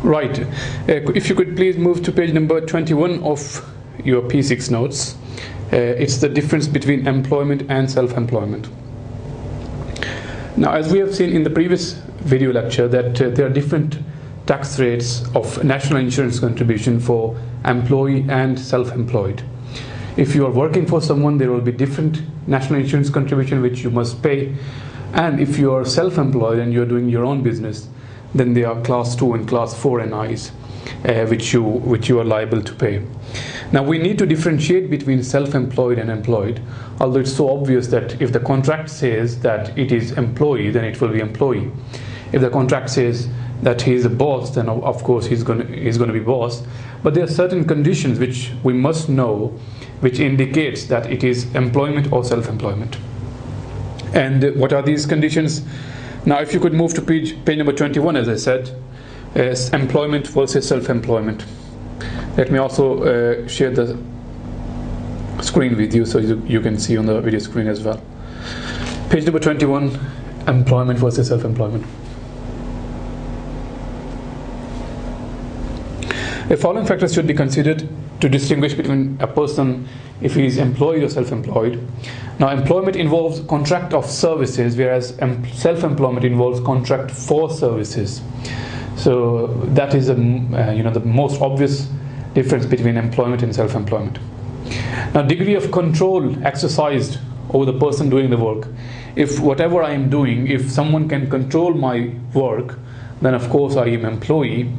Right. If you could please move to page number 21 of your P6 notes. It's the difference between employment and self-employment. Now, as we have seen in the previous video lecture, that there are different tax rates of national insurance contribution for employee and self-employed. If you are working for someone, there will be different national insurance contribution which you must pay, and if you are self-employed and you are doing your own business, then there are class 2 and class 4 NIs which you are liable to pay. Now, we need to differentiate between self-employed and employed, although it's so obvious that if the contract says that it is employee, then it will be employee. If the contract says that he is a boss, then of course he's going to be boss. But there are certain conditions which we must know, which indicates that it is employment or self-employment. And what are these conditions? Now, if you could move to page number 21, as I said, employment versus self-employment. Let me also share the screen with you so you can see on the video screen as well. Page number 21, employment versus self-employment. The following factors should be considered to distinguish between a person if he is employed or self-employed. Now, employment involves contract of services, whereas self-employment involves contract for services. So that is the most obvious difference between employment and self-employment. Now, degree of control exercised over the person doing the work. If whatever I am doing, if someone can control my work, then of course I am employee.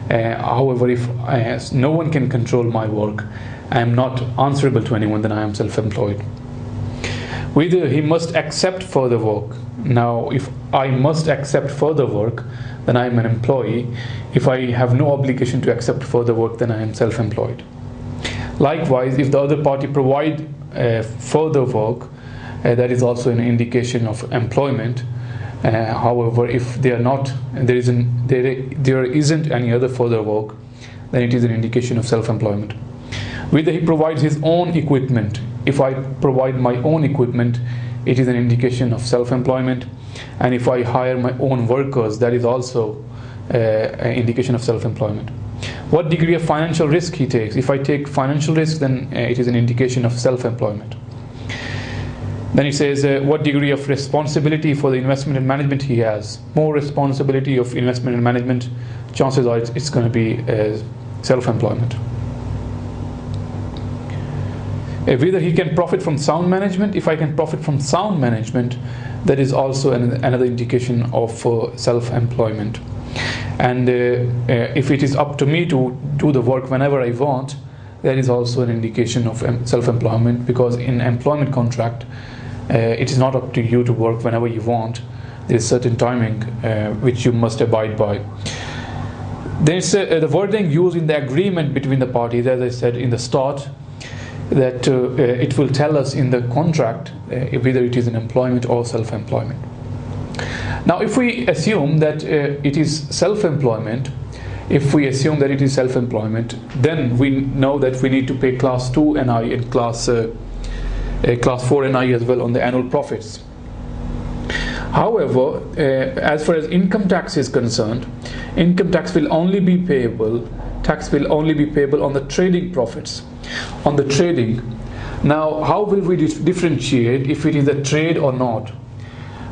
However, if no one can control my work, I am not answerable to anyone, then I am self-employed. Whether he must accept further work. Now, if I must accept further work, then I am an employee. If I have no obligation to accept further work, then I am self-employed. Likewise, if the other party provide further work, that is also an indication of employment. However, if they are not, there isn't any other further work, then it is an indication of self-employment. Whether he provides his own equipment. If I provide my own equipment, it is an indication of self-employment. And if I hire my own workers, that is also an indication of self-employment. What degree of financial risk he takes. If I take financial risk, then it is an indication of self-employment. Then it says what degree of responsibility for the investment and management he has. More responsibility of investment and management, chances are it's going to be self-employment. Whether he can profit from sound management. If I can profit from sound management, that is also another indication of self-employment. And if it is up to me to do the work whenever I want, that is also an indication of self-employment, because in employment contract, it is not up to you to work whenever you want. There is certain timing which you must abide by. There is the wording used in the agreement between the parties, as I said in the start, that it will tell us in the contract whether it is an employment or self-employment. Now, if we assume that it is self-employment, then we know that we need to pay class 2 NI and class 4 NI as well on the annual profits. However, as far as income tax is concerned, income tax will only be payable on the trading profits, on the trading. Now, how will we differentiate if it is a trade or not?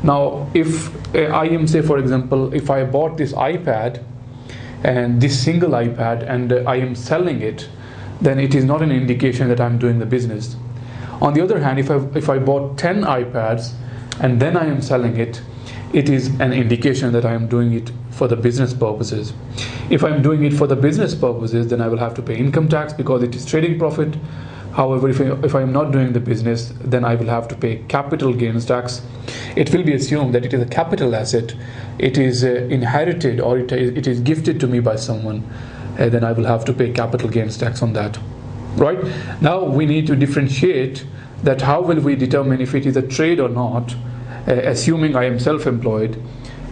Now, if I am, say for example, if I bought this iPad, and this single iPad, and I am selling it, then it is not an indication that I'm doing the business. On the other hand, if I bought 10 iPads and then I am selling it, it is an indication that I am doing it for the business purposes. If I'm doing it for the business purposes, then I will have to pay income tax because it is trading profit. However, if I am not doing the business, then I will have to pay capital gains tax. It will be assumed that it is a capital asset, it is inherited, or it is gifted to me by someone, then I will have to pay capital gains tax on that. Right? Now we need to differentiate that how will we determine if it is a trade or not, assuming I am self-employed.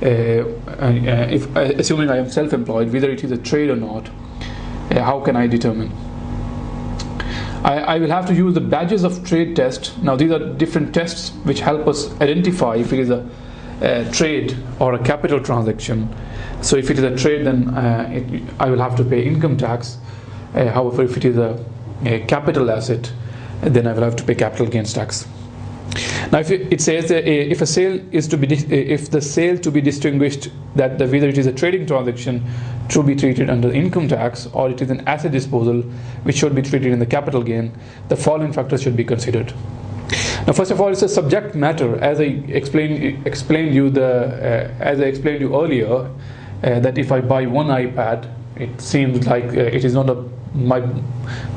Assuming I am self-employed, whether it is a trade or not, how can I determine? I will have to use the badges of trade test. Now these are different tests which help us identify if it is a trade or a capital transaction. So if it is a trade, then I will have to pay income tax. However, if it is a capital asset, then I will have to pay capital gains tax. Now, if it says that if a sale is to be if the sale to be distinguished, that whether it is a trading transaction to be treated under income tax or it is an asset disposal which should be treated in the capital gain, the following factors should be considered. Now, first of all, it's a subject matter, as I explained you earlier, that if I buy one iPad, it seems like it is not my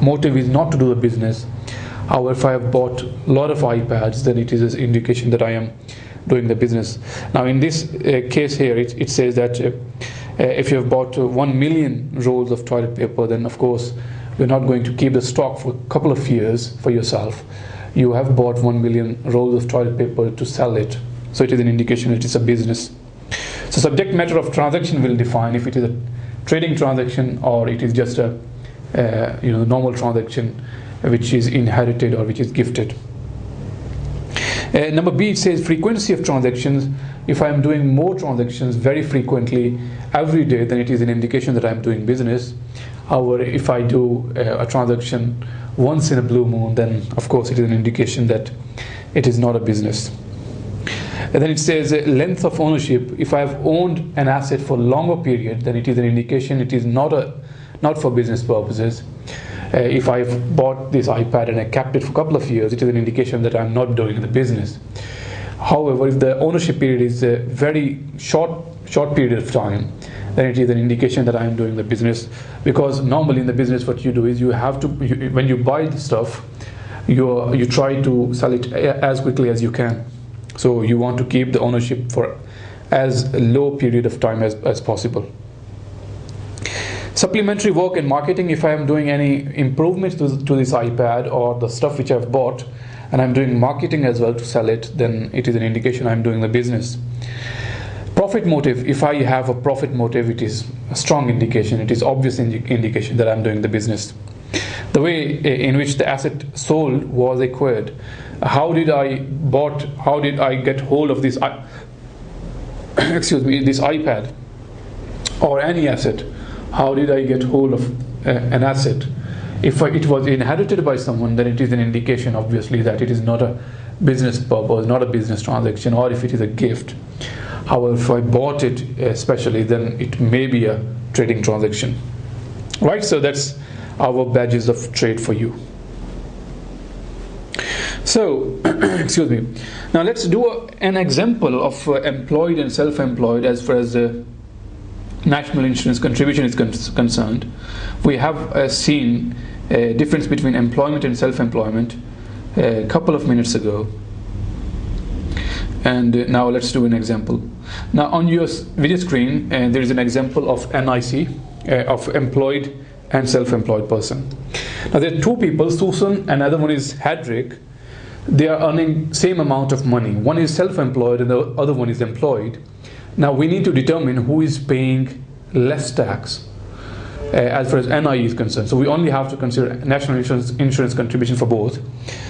motive is not to do the business. However, if I have bought a lot of iPads, then it is an indication that I am doing the business. Now, in this case here, it says that if you have bought 1 million rolls of toilet paper, then of course you're not going to keep the stock for a couple of years for yourself. You have bought 1 million rolls of toilet paper to sell it, so it is an indication it is a business. So, subject matter of transaction will define if it is a trading transaction or it is just a normal transaction which is inherited or which is gifted. Number B, it says frequency of transactions. If I am doing more transactions very frequently every day, then it is an indication that I am doing business. However, if I do a transaction once in a blue moon, then of course it is an indication that it is not a business. And then it says length of ownership. If I have owned an asset for a longer period, then it is an indication it is not for business purposes. If I've bought this iPad and I kept it for a couple of years, it is an indication that I'm not doing the business. However, if the ownership period is a very short period of time, then it is an indication that I am doing the business. Because normally in the business, what you do is when you buy the stuff, you try to sell it as quickly as you can. So you want to keep the ownership for as low period of time as possible. Supplementary work and marketing. If I am doing any improvements to this iPad or the stuff which I've bought, and I'm doing marketing as well to sell it, then it is an indication I'm doing the business. Profit motive. If I have a profit motive, it is a strong indication. It is obvious indication that I'm doing the business. The way in which the asset sold was acquired. How did I get hold of this this iPad or any asset? How did I get hold of an asset? If it was inherited by someone, then it is an indication, obviously, that it is not a business purpose, not a business transaction, or if it is a gift. However, if I bought it especially, then it may be a trading transaction. Right, so that's our badges of trade for you. So, excuse me. Now let's do an example of employed and self-employed as far as the national insurance contribution is concerned. We have seen a difference between employment and self-employment a couple of minutes ago. And now let's do an example. Now on your video screen, there is an example of NIC, of employed and self-employed person. Now there are two people, Susan and another one is Hedrick. They are earning same amount of money. One is self-employed and the other one is employed. Now we need to determine who is paying less tax as far as NI is concerned. So we only have to consider national insurance contribution for both.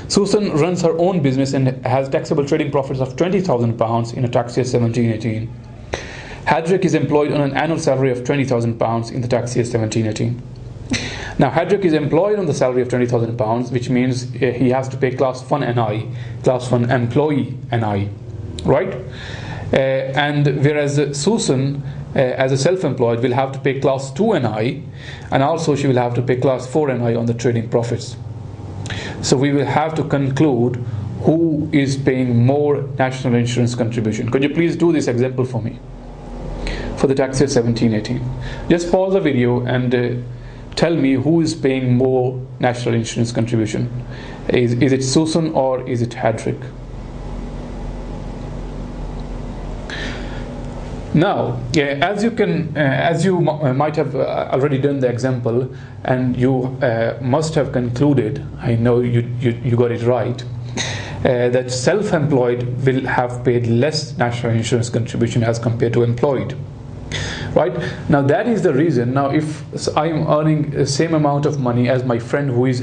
Susan runs her own business and has taxable trading profits of £20,000 in a tax year 17-18. Hedrick is employed on an annual salary of £20,000 in the tax year 17-18. Now Hedrick is employed on the salary of £20,000, which means he has to pay class 1 NI, class 1 employee NI, right? And whereas Susan, as a self-employed, will have to pay class 2 NI, and also she will have to pay class 4 NI on the trading profits. So we will have to conclude who is paying more national insurance contribution. Could you please do this example for me for the tax year 17-18? Just pause the video and tell me who is paying more national insurance contribution. Is it Susan or is it Hedrick? Now, as you might have already done the example, and you must have concluded, I know you got it right, that self-employed will have paid less national insurance contribution as compared to employed. Right? Now that is the reason. Now if I am earning the same amount of money as my friend who is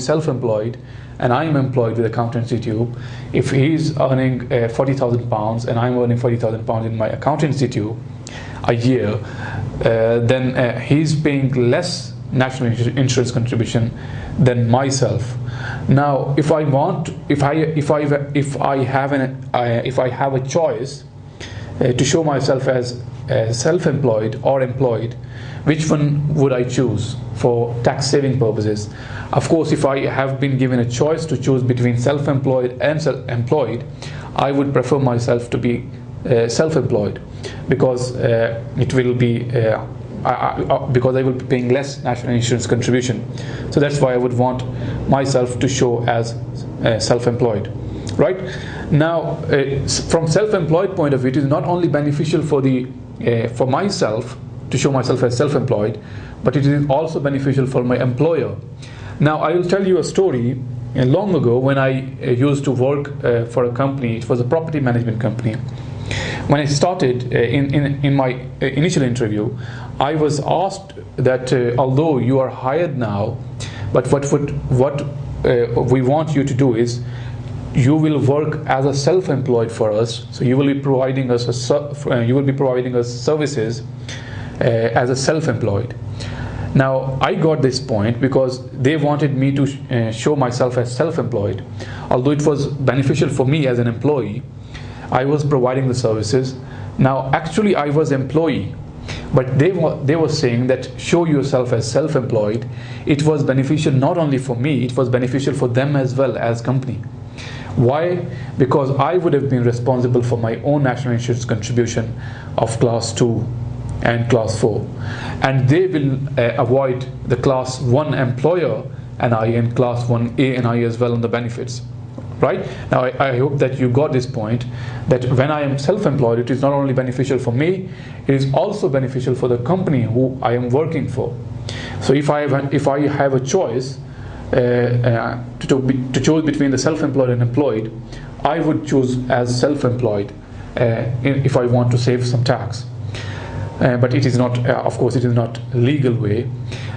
self-employed, and I am employed with AccountancyTube, if he is earning £40,000 and I'm earning £40,000 in my AccountancyTube, a year, then he's paying less national insurance contribution than myself. Now, if I have a choice to show myself as self-employed or employed, which one would I choose for tax saving purposes? Of course, if I have been given a choice to choose between self-employed and employed, I would prefer myself to be self-employed, because it will be because I will be paying less national insurance contribution. So that's why I would want myself to show as self-employed. Right now, from self-employed point of view, it is not only beneficial for myself to show myself as self-employed, but it is also beneficial for my employer. Now, I will tell you a story. Long ago, when I used to work for a company, it was a property management company. When I started in my initial interview, I was asked that although you are hired now, but what we want you to do is you will work as a self-employed for us. So you will be providing us services as a self-employed. Now, I got this point because they wanted me to show myself as self-employed. Although it was beneficial for me as an employee, I was providing the services. Now, actually, I was employee, but they were saying that show yourself as self-employed. It was beneficial not only for me, it was beneficial for them as well as company. Why? Because I would have been responsible for my own national insurance contribution of class 2 and class 4, and they will avoid the class 1 employer NI and class 1A NI as well on the benefits. Right? Now, I hope that you got this point, that when I am self-employed, it is not only beneficial for me, it is also beneficial for the company who I am working for. So if I have a choice to choose between the self-employed and employed, I would choose as self-employed if I want to save some tax. But it is not, of course, it is not legal way.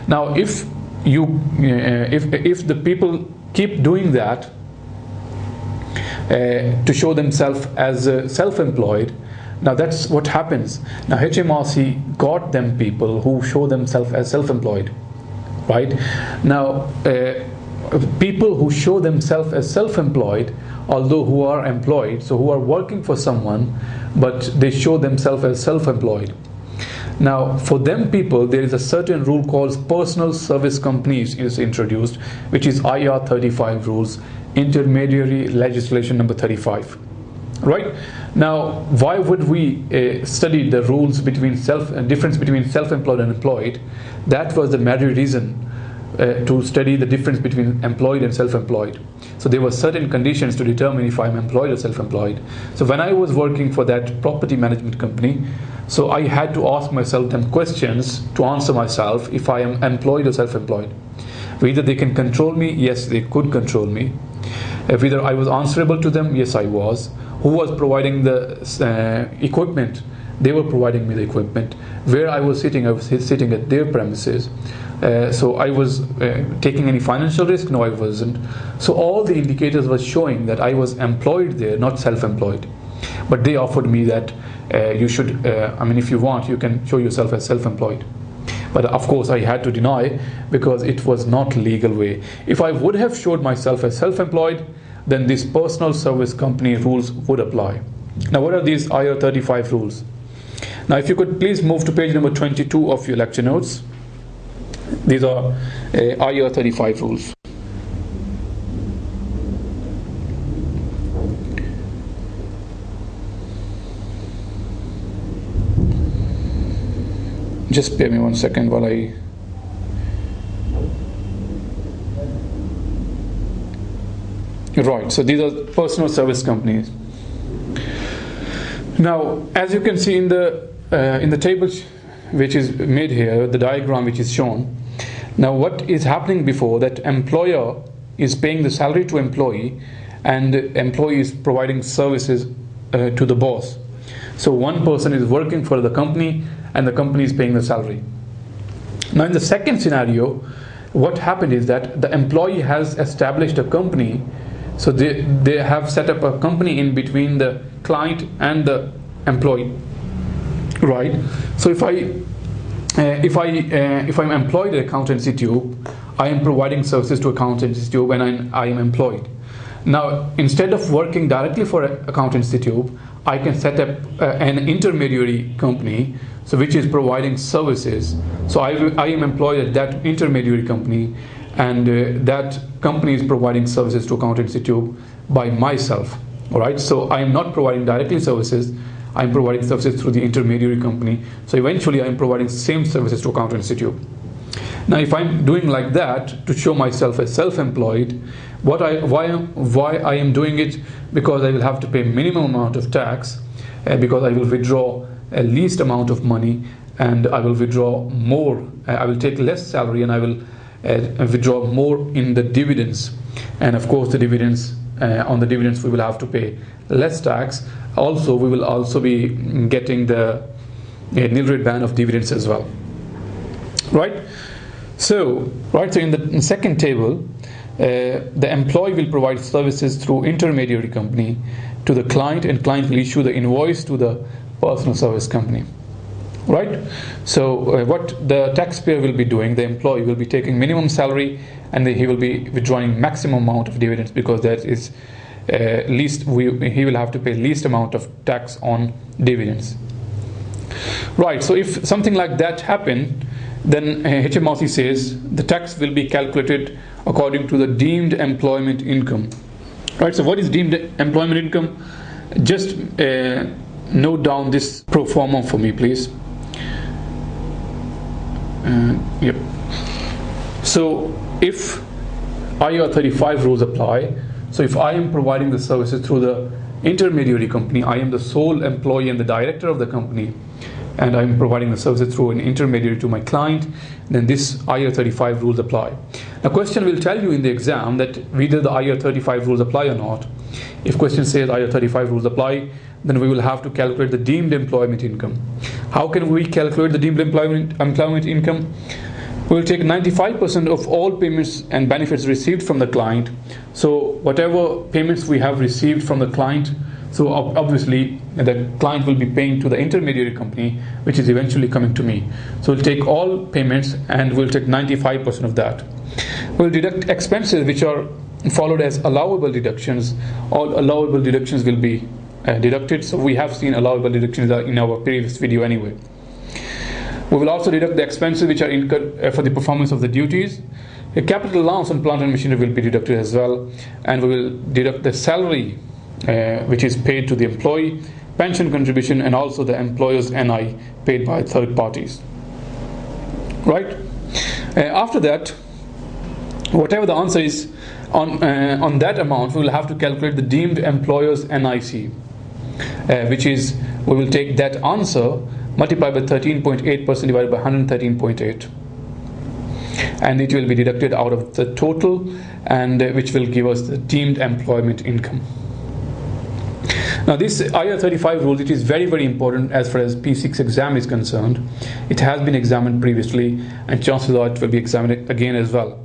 Now, if the people keep doing that, to show themselves as self-employed, now that's what happens. Now, HMRC got them people who show themselves as self-employed, right? Now, people who show themselves as self-employed, although who are employed, so who are working for someone, but they show themselves as self-employed. Now, for them people, there is a certain rule called personal service companies is introduced, which is IR35 rules, intermediary legislation number 35. Right? Now, why would we study the rules between difference between self-employed and employed? That was the major reason to study the difference between employed and self-employed. So there were certain conditions to determine if I'm employed or self-employed. So when I was working for that property management company, so I had to ask myself them questions to answer myself if I am employed or self-employed. Whether they can control me, yes, they could control me. Whether I was answerable to them, yes, I was. Who was providing the equipment? They were providing me the equipment. Where I was sitting at their premises. So I was taking any financial risk? No, I wasn't. So all the indicators were showing that I was employed there, not self-employed. But they offered me that you should, if you want, you can show yourself as self-employed. But of course, I had to deny because it was not legal way. If I would have showed myself as self-employed, then these personal service company rules would apply. Now, what are these IR35 rules? Now, if you could please move to page number 22 of your lecture notes. These are IR35 rules. Just bear me 1 second while I... Right, so these are personal service companies. Now, as you can see in the table which is made here, the diagram which is shown. Now, what is happening before that employer is paying the salary to employee and the employee is providing services to the boss. So one person is working for the company and the company is paying the salary. Now, in the second scenario, what happened is that the employee has established a company. So they have set up a company in between the client and the employee. right? So if I'm employed at AccountancyTube, I am providing services to AccountancyTube when I am employed. Now, instead of working directly for AccountancyTube, I can set up an intermediary company, so which is providing services. So I am employed at that intermediary company, and that company is providing services to AccountancyTube by myself. All right. So I am not providing directly services. I am providing services through the intermediary company. So eventually, I am providing same services to AccountancyTube. Now, if I'm doing like that to show myself as self-employed, why I am doing it? Because I will have to pay minimum amount of tax, because I will withdraw a least amount of money, and I will withdraw more. I will take less salary, and I will withdraw more in the dividends. And of course, the dividends on the dividends we will have to pay less tax. Also, we will also be getting the nil rate ban of dividends as well. Right. So in the second table, the employee will provide services through intermediary company to the client, and client will issue the invoice to the personal service company. Right. So what the taxpayer will be doing, the employee will be taking minimum salary, and he will be withdrawing maximum amount of dividends, because that is he will have to pay least amount of tax on dividends. Right. So if something like that happen, then HMRC says the tax will be calculated according to the deemed employment income. Right. So what is deemed employment income? Just note down this pro forma for me, please. Yep. So if Ir35 rules apply, so if I am providing the services through the intermediary company, I am the sole employee and the director of the company, and I'm providing the services through an intermediary to my client, then this Ir35 rules apply. The question will tell you in the exam that whether the Ir35 rules apply or not. If question says Ir35 rules apply, then we will have to calculate the deemed employment income. How can we calculate the deemed employment income? We will take 95% of all payments and benefits received from the client. So whatever payments we have received from the client, so obviously the client will be paying to the intermediary company, which is eventually coming to me. So we'll take all payments and we'll take 95% of that. We'll deduct expenses which are followed as allowable deductions. All allowable deductions will be deducted. So we have seen allowable deductions in our previous video anyway. We will also deduct the expenses which are incurred for the performance of the duties. A capital allowance on plant and machinery will be deducted as well, and we will deduct the salary which is paid to the employee, pension contribution, and also the employer's NI paid by third parties. Right? After that, whatever the answer is on that amount, we will have to calculate the deemed employer's NIC, which is, we will take that answer, multiply by 13.8% divided by 113.8, and it will be deducted out of the total, and which will give us the deemed employment income. Now this Ir35 rules, it is very, very important as far as P6 exam is concerned. It has been examined previously, and chances are it will be examined again as well.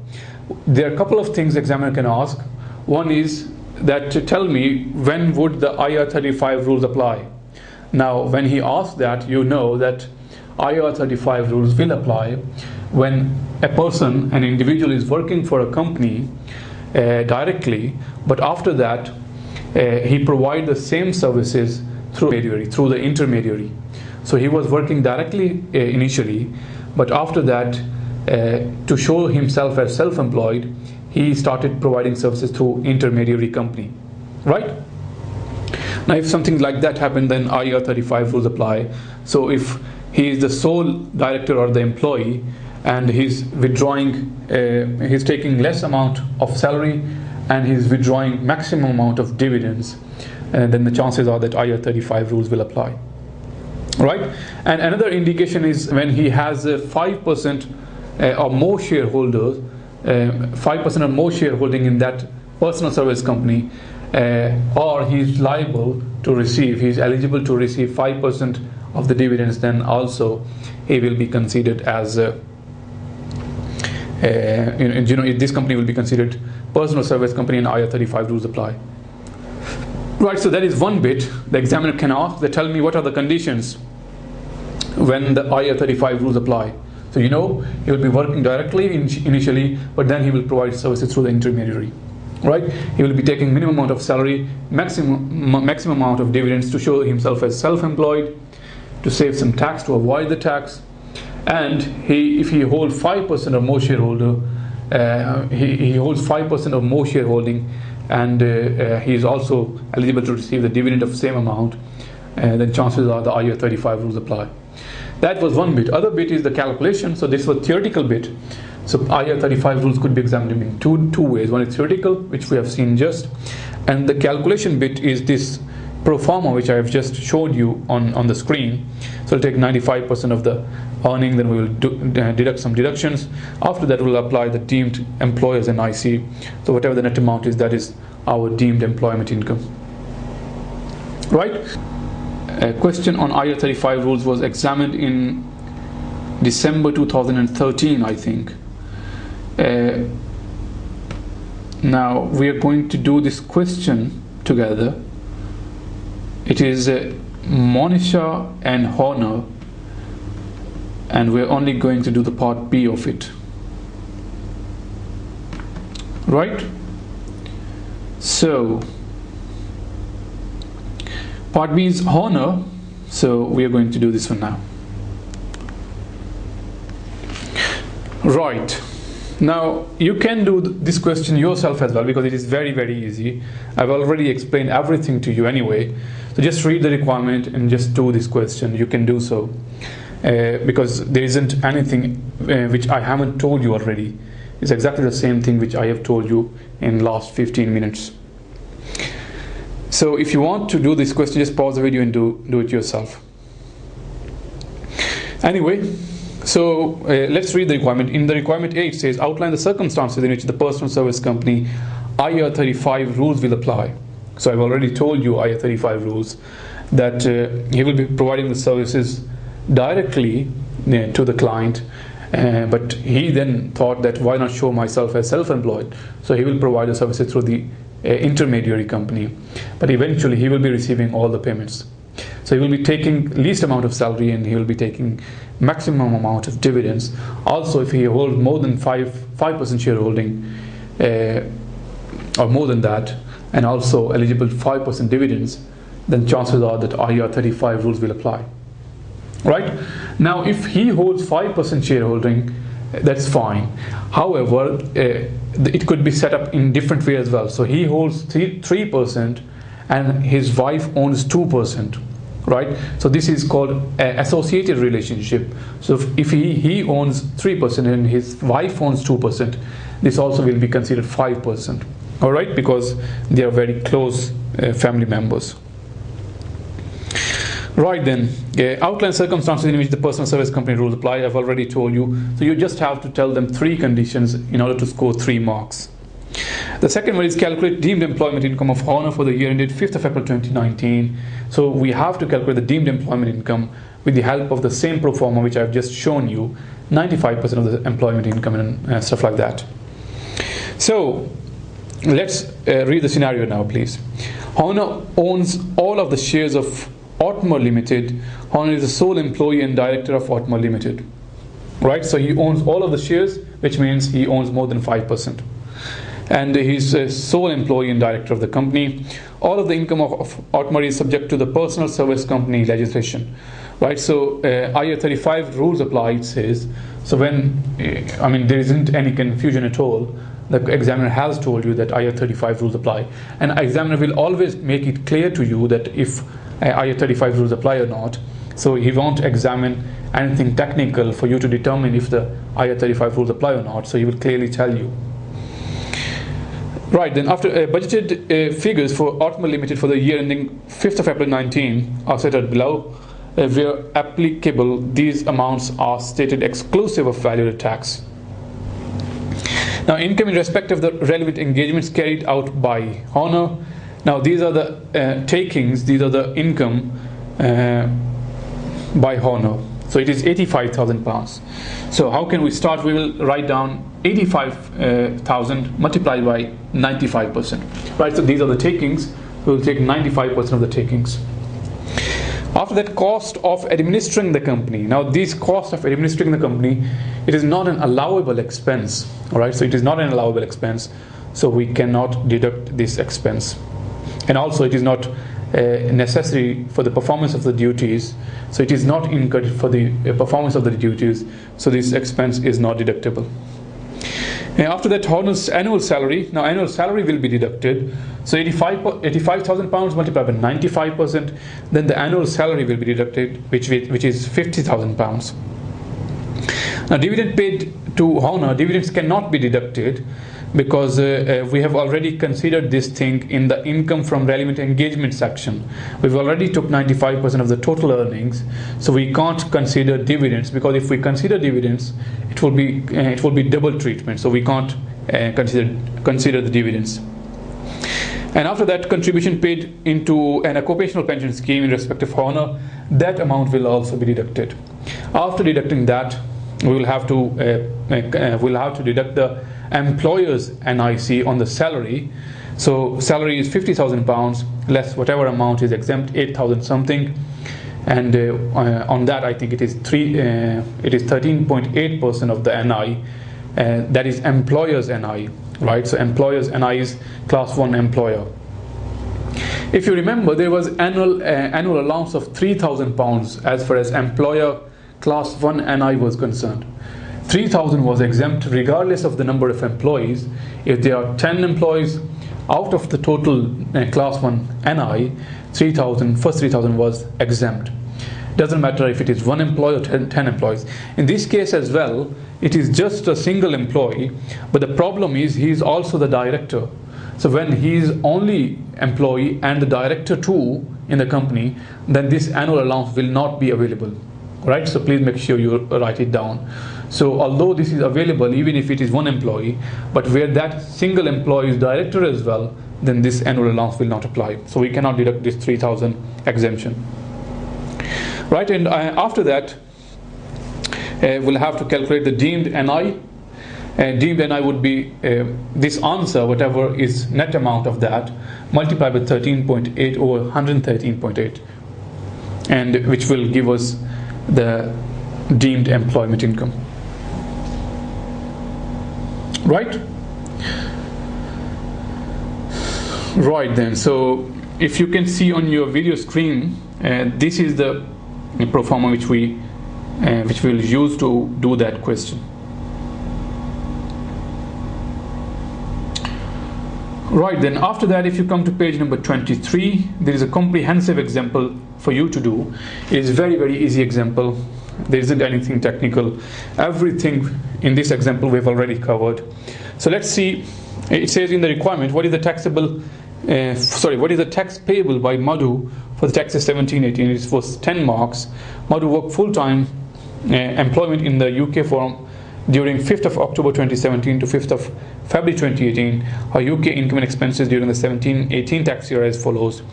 There are a couple of things the examiner can ask. One is that to tell me when would the Ir35 rules apply. Now when he asks that, you know that Ir35 rules will apply when a person, an individual, is working for a company directly, but after that he provides the same services through the intermediary. So he was working directly initially, but after that, to show himself as self-employed, he started providing services through intermediary company. Right? Now if something like that happened, then Ir35 rules apply. So if he is the sole director or the employee, and he's withdrawing, he's taking less amount of salary, and he's withdrawing maximum amount of dividends, then the chances are that Ir35 rules will apply. Right? And another indication is when he has 5% or more shareholders, 5% or more shareholding in that personal service company, or he's liable to receive, he's eligible to receive 5% of the dividends, then also he will be considered as this company will be considered personal service company, and Ir35 rules apply. Right, so that is one bit the examiner can ask. They tell me what are the conditions when the IR35 rules apply. So he will be working directly initially, but then he will provide services through the intermediary. Right? He will be taking minimum amount of salary, maximum amount of dividends to show himself as self-employed, to save some tax, to avoid the tax. And if he holds 5% or more shareholder, he holds 5% or more shareholding, and he is also eligible to receive the dividend of same amount, then chances are the IR35 rules apply. That was one bit. Other bit is the calculation. So this was theoretical bit. So IR35 rules could be examined in two ways. One is theoretical, which we have seen just, and the calculation bit is this pro forma, which I have just showed you on the screen. So we'll take 95% of the earning, then we will deduct some deductions. After that, we'll apply the deemed employers and IC. So whatever the net amount is, that is our deemed employment income. Right? A question on IR35 rules was examined in December 2013, I think. Now we are going to do this question together. It is Monisha and Honor, and we're only going to do the part B of it. Right? So part B is Honor, so we are going to do this one now. Right. Now you can do this question yourself as well, because it is very, very easy. I've already explained everything to you anyway. So just read the requirement and just do this question. You can do so, because there isn't anything which I haven't told you already. It's exactly the same thing which I have told you in last 15 minutes. So if you want to do this question, just pause the video and do it yourself. Anyway, so let's read the requirement. In the requirement A, it says outline the circumstances in which the personal service company IR35 rules will apply. So I've already told you IR35 rules, that he will be providing the services directly to the client, but he then thought that why not show myself as self-employed. So he will provide the services through the intermediary company, but eventually he will be receiving all the payments. So he will be taking least amount of salary, and he will be taking maximum amount of dividends. Also, if he holds more than 5% shareholding or more than that, and also eligible 5% dividends, then chances are that IR35 rules will apply. Right? Now, if he holds 5% shareholding, that's fine. However, it could be set up in different way as well. So he holds 3% and his wife owns 2%. Right? So this is called an associated relationship. So if he owns 3% and his wife owns 2%, this also will be considered 5%. All right? Because they are very close family members. Right then, outline circumstances in which the personal service company rules apply. I've already told you. So you just have to tell them 3 conditions in order to score 3 marks. The second one is calculate deemed employment income of Honor for the year ended 5th of April 2019. So we have to calculate the deemed employment income with the help of the same pro forma which I've just shown you, 95% of the employment income and stuff like that. So let's read the scenario now, please. Honor owns all of the shares of Otmar Limited. Honor is the sole employee and director of Otmar Limited. Right? So he owns all of the shares, which means he owns more than 5%. And he's a sole employee and director of the company. All of the income of Otmar is subject to the personal service company legislation. Right? So IR35 rules apply, it says. So when, there isn't any confusion at all. The examiner has told you that IR35 rules apply. And examiner will always make it clear to you that if IR35 rules apply or not. So he won't examine anything technical for you to determine if the IR35 rules apply or not. So he will clearly tell you. Right, then after budgeted figures for Otmar Limited for the year ending 5th of April 19 are set out below. Where applicable, these amounts are stated exclusive of value-added tax. Now, income in respect of the relevant engagements carried out by Honor. Now, these are the takings, these are the income by Honor. So it is £85,000. So how can we start? We will write down 85,000 multiplied by 95%. Right, so these are the takings. We will take 95% of the takings. After that, cost of administering the company. Now this cost of administering the company, it is not an allowable expense. All right, so it is not an allowable expense, so we cannot deduct this expense. And also it is not necessary for the performance of the duties, so it is not incurred for the performance of the duties, so this expense is not deductible. And after that, annual salary. Now annual salary will be deducted, so 85,000 pounds multiplied by 95%, then the annual salary will be deducted, which is 50,000 pounds. Now dividend paid to Honor, dividends cannot be deducted because we have already considered this thing in the income from relevant engagement section. We've already took 95% of the total earnings, so we can't consider dividends, because if we consider dividends, it will be double treatment, so we can't consider the dividends. And after that, contribution paid into an occupational pension scheme in respect of Honor, that amount will also be deducted. After deducting that, we will have to deduct the employer's NIC on the salary. So salary is 50,000 pounds less whatever amount is exempt, 8,000 something, and on that I think it is 13.8% of the NI, that is employer's NI, right? So employer's NI is class 1 employer. If you remember, there was annual allowance of 3,000 pounds as far as employer class 1 NI was concerned. 3,000 was exempt regardless of the number of employees. If there are 10 employees, out of the total class 1 NI, 3,000 was exempt. Doesn't matter if it is 1 employee or 10 employees. In this case as well, it is just a single employee, but the problem is he is also the director. So when he is only employee and the director too in the company, then this annual allowance will not be available. Right? So please make sure you write it down. So although this is available even if it is 1 employee, but where that single employee is director as well, then this annual allowance will not apply. So we cannot deduct this 3,000 exemption. Right, and after that, we'll have to calculate the deemed NI. Deemed NI would be this answer, whatever is net amount of that, multiplied by 13.8 over 113.8, and which will give us the deemed employment income. Right? Right then, so if you can see on your video screen, this is the pro forma which we'll use to do that question. Right then, after that, if you come to page number 23, there is a comprehensive example for you to do. It is very, very easy example. There isn't anything technical. Everything in this example we've already covered. So let's see. It says in the requirement, what is the tax payable by Madhu for the taxes 17-18? It was 10 marks. Madhu worked full-time employment in the UK firm during 5th of October 2017 to 5th of February 2018. Her UK income and expenses during the 17-18 tax year as follows.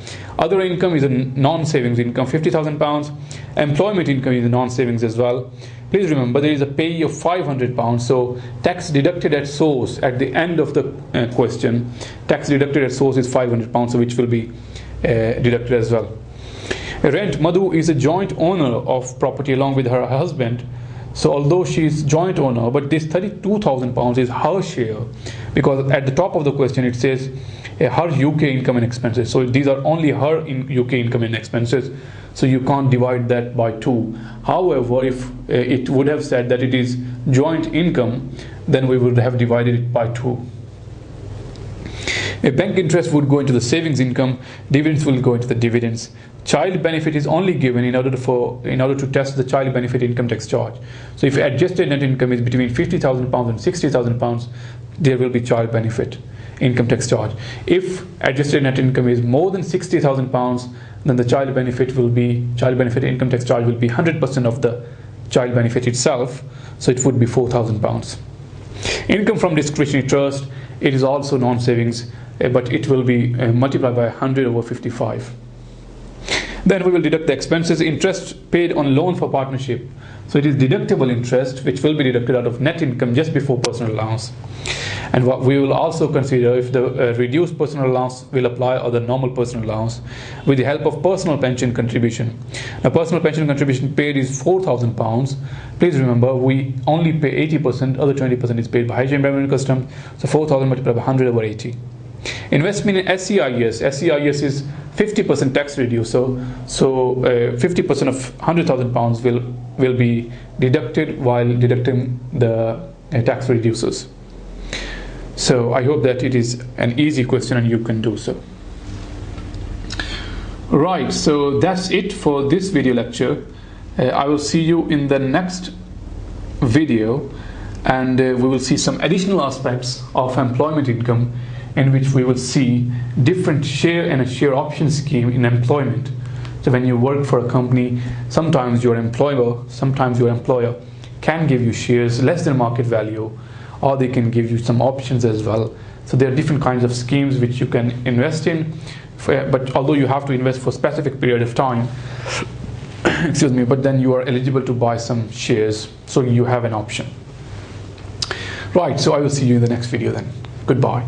Other income is a non-savings income, £50,000. Employment income is a non-savings as well. Please remember, there is a payee of £500, so tax deducted at source at the end of the question, tax deducted at source is £500, so which will be deducted as well. Rent, Madhu is a joint owner of property along with her husband. So although she is joint owner, but this £32,000 is her share, because at the top of the question it says her UK income and expenses. So these are only her UK income and expenses. So you can't divide that by 2. However, if it would have said that it is joint income, then we would have divided it by 2. A bank interest would go into the savings income, dividends will go into the dividends. Child benefit is only given in order to test the child benefit income tax charge. So if adjusted net income is between £50,000 and £60,000, there will be child benefit income tax charge. If adjusted net income is more than £60,000, then the child benefit income tax charge will be 100% of the child benefit itself. So it would be £4,000. Income from discretionary trust, it is also non-savings, but it will be multiplied by 100 over 55. Then we will deduct the expenses. Interest paid on loan for partnership. So it is deductible interest, which will be deducted out of net income just before personal allowance. And what we will also consider if the reduced personal allowance will apply or the normal personal allowance with the help of personal pension contribution. Now, personal pension contribution paid is £4,000. Please remember, we only pay 80%, other 20% is paid by HM Custom. So 4,000 multiplied by 100 over 80. Investment in SEIS. SEIS is 50% tax reduced. So 50% of £100,000 will be deducted while deducting the tax reducers. So I hope that it is an easy question and you can do so. Right, so that's it for this video lecture. I will see you in the next video, and we will see some additional aspects of employment income, in which we will see different share and a share option scheme in employment. So when you work for a company, sometimes your employer can give you shares less than market value, or they can give you some options as well. So there are different kinds of schemes which you can invest in, but although you have to invest for a specific period of time, excuse me, but then you are eligible to buy some shares, so you have an option. Right, so I will see you in the next video then. Goodbye.